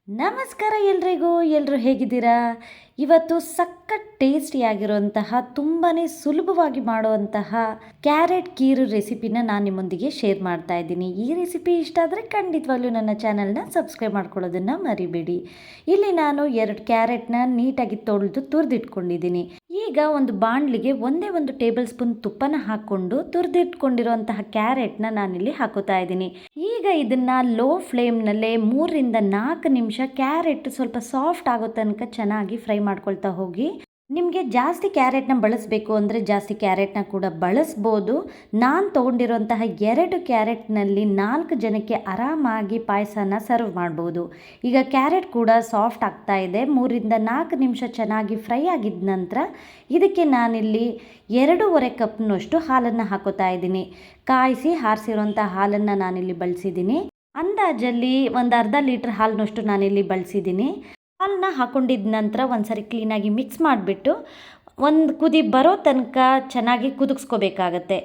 ನಮಸ್ಕಾರ ಎಲ್ರಿಗೂ. ಎಲ್ಲರೂ ಹೇಗಿದ್ದೀರಾ? ಇವತ್ತು ಸಖತ್ ಟೇಸ್ಟಿಯಾಗಿರುವಂತಹ ತುಂಬಾ ಸುಲಭವಾಗಿ ಮಾಡುವಂತಹ ಕ್ಯಾರೆಟ್ ಕೀರು ರೆಸಿಪಿನ ನಾನು ನಿಮ್ಮೊಂದಿಗೆ ಶೇರ್ ಮಾಡ್ತಾ ಇದ್ದೀನಿ. ಈ ರೆಸಿಪಿ ಇಷ್ಟ ಆದರೆ ಖಂಡಿತವಾಗ್ಲೂ ನನ್ನ ಚಾನಲ್ನ ಸಬ್ಸ್ಕ್ರೈಬ್ ಮಾಡ್ಕೊಳ್ಳೋದನ್ನು ಮರಿಬೇಡಿ. ಇಲ್ಲಿ ನಾನು 2 ಕ್ಯಾರೆಟ್ನ ನೀಟಾಗಿ ತೊಳೆದು ತುರಿದಿಟ್ಕೊಂಡಿದ್ದೀನಿ. ಈಗ ಒಂದು ಬಾಣಲಿಗೆ ಒಂದು ಟೇಬಲ್ ಸ್ಪೂನ್ ತುಪ್ಪನ ಹಾಕ್ಕೊಂಡು ತುರಿದಿಟ್ಕೊಂಡಿರುವಂತಹ ಕ್ಯಾರೆಟ್ನ ನಾನಿಲ್ಲಿ ಹಾಕೋತಾ ಇದ್ದೀನಿ. ಈಗ ಇದನ್ನ ಲೋ ಫ್ಲೇಮ್ನಲ್ಲೇ 3 ರಿಂದ 4 ನಿಮಿಷ ಕ್ಯಾರೆಟ್ ಸ್ವಲ್ಪ ಸಾಫ್ಟ್ ಆಗೋ ತನಕ ಚೆನ್ನಾಗಿ ಫ್ರೈ ಮಾಡ್ಕೊಳ್ತಾ ಹೋಗಿ. ನಿಮಗೆ ಜಾಸ್ತಿ ಕ್ಯಾರೆಟ್ನ ಬಳಸಬೇಕು ಅಂದರೆ ಜಾಸ್ತಿ ಕ್ಯಾರೆಟ್ನ ಕೂಡ ಬಳಸ್ಬೋದು. ನಾನು ತೊಗೊಂಡಿರೋಂತಹ 2 ಕ್ಯಾರೆಟ್ನಲ್ಲಿ 4 ಜನಕ್ಕೆ ಆರಾಮಾಗಿ ಪಾಯಸನ ಸರ್ವ್ ಮಾಡ್ಬೋದು. ಈಗ ಕ್ಯಾರೆಟ್ ಕೂಡ ಸಾಫ್ಟ್ ಆಗ್ತಾ ಇದೆ. 3 ರಿಂದ 4 ನಿಮಿಷ ಚೆನ್ನಾಗಿ ಫ್ರೈ ಆಗಿದ ನಂತರ ಇದಕ್ಕೆ ನಾನಿಲ್ಲಿ 2.5 ಕಪ್ನಷ್ಟು ಹಾಲನ್ನು ಹಾಕೋತಾ ಇದ್ದೀನಿ. ಕಾಯಿಸಿ ಹಾರಿಸಿರೋಂಥ ಹಾಲನ್ನು ನಾನಿಲ್ಲಿ ಬಳಸಿದ್ದೀನಿ. ಅಂದಾಜಲ್ಲಿ ಒಂದು ಅರ್ಧ ಲೀಟ್ರ್ ಹಾಲಿನಷ್ಟು ನಾನಿಲ್ಲಿ ಬಳಸಿದ್ದೀನಿ. ಹಾಲನ್ನ ಹಾಕೊಂಡಿದ ನಂತರ ಒಂದ್ಸರಿ ಕ್ಲೀನಾಗಿ ಮಿಕ್ಸ್ ಮಾಡಿಬಿಟ್ಟು ಒಂದು ಕುದಿ ಬರೋ ತನಕ ಚೆನ್ನಾಗಿ ಕುದಿಸ್ಕೋಬೇಕಾಗತ್ತೆ.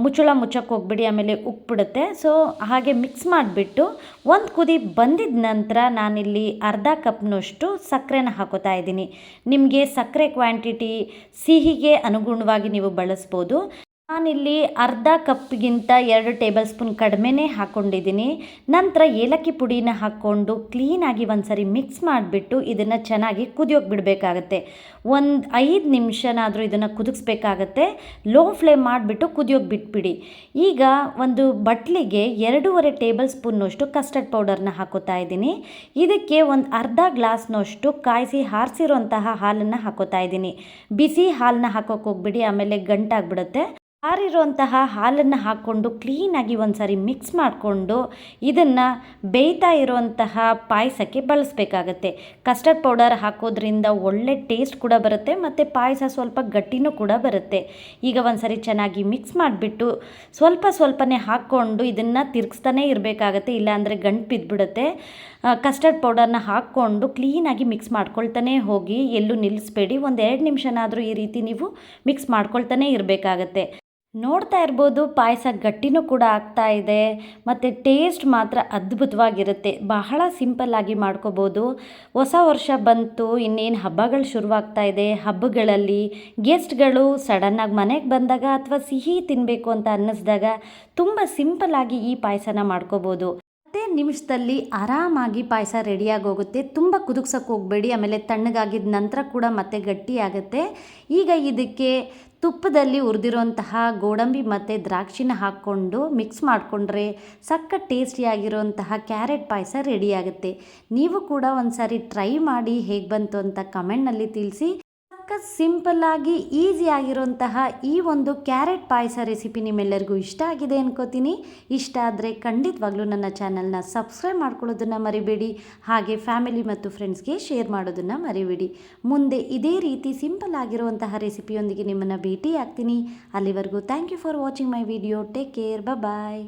ಮುಚ್ಚಕ್ಕೆ ಹೋಗ್ಬಿಡಿ, ಆಮೇಲೆ ಉಪ್ಪಿಡುತ್ತೆ. ಸೊ ಹಾಗೆ ಮಿಕ್ಸ್ ಮಾಡಿಬಿಟ್ಟು ಒಂದು ಕುದಿ ಬಂದಿದ ನಂತರ ನಾನಿಲ್ಲಿ ಅರ್ಧ ಕಪ್ನಷ್ಟು ಸಕ್ಕರೆನ ಹಾಕೋತಾ ಇದ್ದೀನಿ. ನಿಮಗೆ ಸಕ್ಕರೆ ಕ್ವಾಂಟಿಟಿ ಸಿಹಿಗೆ ಅನುಗುಣವಾಗಿ ನೀವು ಬಳಸ್ಬೋದು. ನಾನಿಲ್ಲಿ ಅರ್ಧ ಕಪ್ಗಿಂತ 2 ಟೇಬಲ್ ಸ್ಪೂನ್ ಕಡಿಮೆನೇ ಹಾಕ್ಕೊಂಡಿದ್ದೀನಿ. ನಂತರ ಏಲಕ್ಕಿ ಪುಡಿನ ಹಾಕ್ಕೊಂಡು ಕ್ಲೀನಾಗಿ ಒಂದ್ಸರಿ ಮಿಕ್ಸ್ ಮಾಡಿಬಿಟ್ಟು ಇದನ್ನು ಚೆನ್ನಾಗಿ ಕುದಿಯೋಕೆ ಬಿಡಬೇಕಾಗತ್ತೆ. ಒಂದು 5 ನಿಮಿಷನಾದರೂ ಇದನ್ನು ಕುದಿಸ್ಬೇಕಾಗತ್ತೆ. ಲೋ ಫ್ಲೇಮ್ ಮಾಡಿಬಿಟ್ಟು ಕುದಿಯೋಕೆ ಬಿಟ್ಬಿಡಿ. ಈಗ ಒಂದು ಬಟ್ಲಿಗೆ 2.5 ಟೇಬಲ್ ಸ್ಪೂನ್ನಷ್ಟು ಕಸ್ಟರ್ಡ್ ಪೌಡರ್ನ ಹಾಕೋತಾ ಇದ್ದೀನಿ. ಇದಕ್ಕೆ ಒಂದು ಅರ್ಧ ಗ್ಲಾಸ್ನಷ್ಟು ಕಾಯಿಸಿ ಹಾರಿಸಿರೋಂತಹ ಹಾಲನ್ನು ಹಾಕೋತಾ ಇದ್ದೀನಿ. ಬಿಸಿ ಹಾಲನ್ನ ಹಾಕೋಕೆ ಹೋಗ್ಬಿಡಿ, ಆಮೇಲೆ ಗಂಟಾಗ್ಬಿಡುತ್ತೆ. ಆರಿರುವಂತಹ ಹಾಲನ್ನು ಹಾಕ್ಕೊಂಡು ಕ್ಲೀನಾಗಿ ಒಂದ್ಸರಿ ಮಿಕ್ಸ್ ಮಾಡಿಕೊಂಡು ಇದನ್ನು ಬೇಯ್ತಾ ಇರುವಂತಹ ಪಾಯಸಕ್ಕೆ ಬಳಸಬೇಕಾಗತ್ತೆ. ಕಸ್ಟರ್ಡ್ ಪೌಡರ್ ಹಾಕೋದ್ರಿಂದ ಒಳ್ಳೆ ಟೇಸ್ಟ್ ಕೂಡ ಬರುತ್ತೆ ಮತ್ತು ಪಾಯಸ ಸ್ವಲ್ಪ ಗಟ್ಟಿನೂ ಕೂಡ ಬರುತ್ತೆ. ಈಗ ಒಂದ್ಸರಿ ಚೆನ್ನಾಗಿ ಮಿಕ್ಸ್ ಮಾಡಿಬಿಟ್ಟು ಸ್ವಲ್ಪನೇ ಹಾಕ್ಕೊಂಡು ಇದನ್ನು ತಿರುಗಿಸ್ತಾನೇ ಇರಬೇಕಾಗತ್ತೆ, ಇಲ್ಲಾಂದರೆ ಗಂಟು ಬಿದ್ದುಬಿಡುತ್ತೆ. ಕಸ್ಟರ್ಡ್ ಪೌಡರ್ನ ಹಾಕ್ಕೊಂಡು ಕ್ಲೀನಾಗಿ ಮಿಕ್ಸ್ ಮಾಡ್ಕೊಳ್ತಾನೆ ಹೋಗಿ, ಎಲ್ಲೂ ನಿಲ್ಲಿಸ್ಬೇಡಿ. 1-2 ನಿಮಿಷನಾದರೂ ಈ ರೀತಿ ನೀವು ಮಿಕ್ಸ್ ಮಾಡ್ಕೊಳ್ತಾನೆ ಇರಬೇಕಾಗತ್ತೆ. ನೋಡ್ತಾ ಇರ್ಬೋದು, ಪಾಯಸ ಗಟ್ಟಿನೂ ಕೂಡ ಆಗ್ತಾ ಇದೆ ಮತ್ತು ಟೇಸ್ಟ್ ಮಾತ್ರ ಅದ್ಭುತವಾಗಿರುತ್ತೆ. ಬಹಳ ಸಿಂಪಲ್ಲಾಗಿ ಮಾಡ್ಕೋಬೋದು. ಹೊಸ ವರ್ಷ ಬಂತು, ಇನ್ನೇನು ಹಬ್ಬಗಳು ಶುರುವಾಗ್ತಾ ಇದೆ. ಹಬ್ಬಗಳಲ್ಲಿ ಗೆಸ್ಟ್ಗಳು ಸಡನ್ನಾಗಿ ಮನೆಗೆ ಬಂದಾಗ ಅಥವಾ ಸಿಹಿ ತಿನ್ನಬೇಕು ಅಂತ ಅನ್ನಿಸ್ದಾಗ ತುಂಬ ಸಿಂಪಲ್ಲಾಗಿ ಈ ಪಾಯಸನ ಮಾಡ್ಕೋಬೋದು. 10 ನಿಮಿಷದಲ್ಲಿ ಆರಾಮಾಗಿ ಪಾಯಸ ರೆಡಿಯಾಗಿ ಹೋಗುತ್ತೆ. ತುಂಬ ಕುದಿಸೋಕೆ ಹೋಗಬೇಡಿ, ಆಮೇಲೆ ತಣ್ಣಗಾಗಿದ ನಂತರ ಕೂಡ ಮತ್ತೆ ಗಟ್ಟಿ ಆಗುತ್ತೆ. ಈಗ ಇದಕ್ಕೆ ತುಪ್ಪದಲ್ಲಿ ಹುರಿದಿರೋಂತಹ ಗೋಡಂಬಿ ಮತ್ತು ದ್ರಾಕ್ಷಿನ ಹಾಕ್ಕೊಂಡು ಮಿಕ್ಸ್ ಮಾಡಿಕೊಂಡ್ರೆ ಸಖತ್ ಟೇಸ್ಟಿಯಾಗಿರೋಂತಹ ಕ್ಯಾರೆಟ್ ಪಾಯಸ ರೆಡಿಯಾಗುತ್ತೆ. ನೀವು ಕೂಡ ಒಂದು ಸಾರಿ ಟ್ರೈ ಮಾಡಿ ಹೇಗೆ ಬಂತು ಅಂತ ಕಮೆಂಟ್ನಲ್ಲಿ ತಿಳಿಸಿ. ಸಖತ್ ಸಿಂಪಲ್ಲಾಗಿ ಈಸಿಯಾಗಿರೋಂತಹ ಈ ಒಂದು ಕ್ಯಾರೆಟ್ ಪಾಯಸ ರೆಸಿಪಿ ನಿಮ್ಮೆಲ್ಲರಿಗೂ ಇಷ್ಟ ಆಗಿದೆ ಅನ್ಕೋತೀನಿ. ಇಷ್ಟ ಆದರೆ ಖಂಡಿತವಾಗ್ಲೂ ನನ್ನ ಚಾನಲ್ನ ಸಬ್ಸ್ಕ್ರೈಬ್ ಮಾಡ್ಕೊಳ್ಳೋದನ್ನು ಮರಿಬೇಡಿ. ಹಾಗೆ ಫ್ಯಾಮಿಲಿ ಮತ್ತು ಫ್ರೆಂಡ್ಸ್ಗೆ ಶೇರ್ ಮಾಡೋದನ್ನು ಮರಿಬೇಡಿ. ಮುಂದೆ ಇದೇ ರೀತಿ ಸಿಂಪಲ್ ಆಗಿರುವಂತಹ ರೆಸಿಪಿಯೊಂದಿಗೆ ನಿಮ್ಮನ್ನು ಭೇಟಿ ಆಗ್ತೀನಿ. ಅಲ್ಲಿವರೆಗೂ thank you for watching my video. Take care. Bye.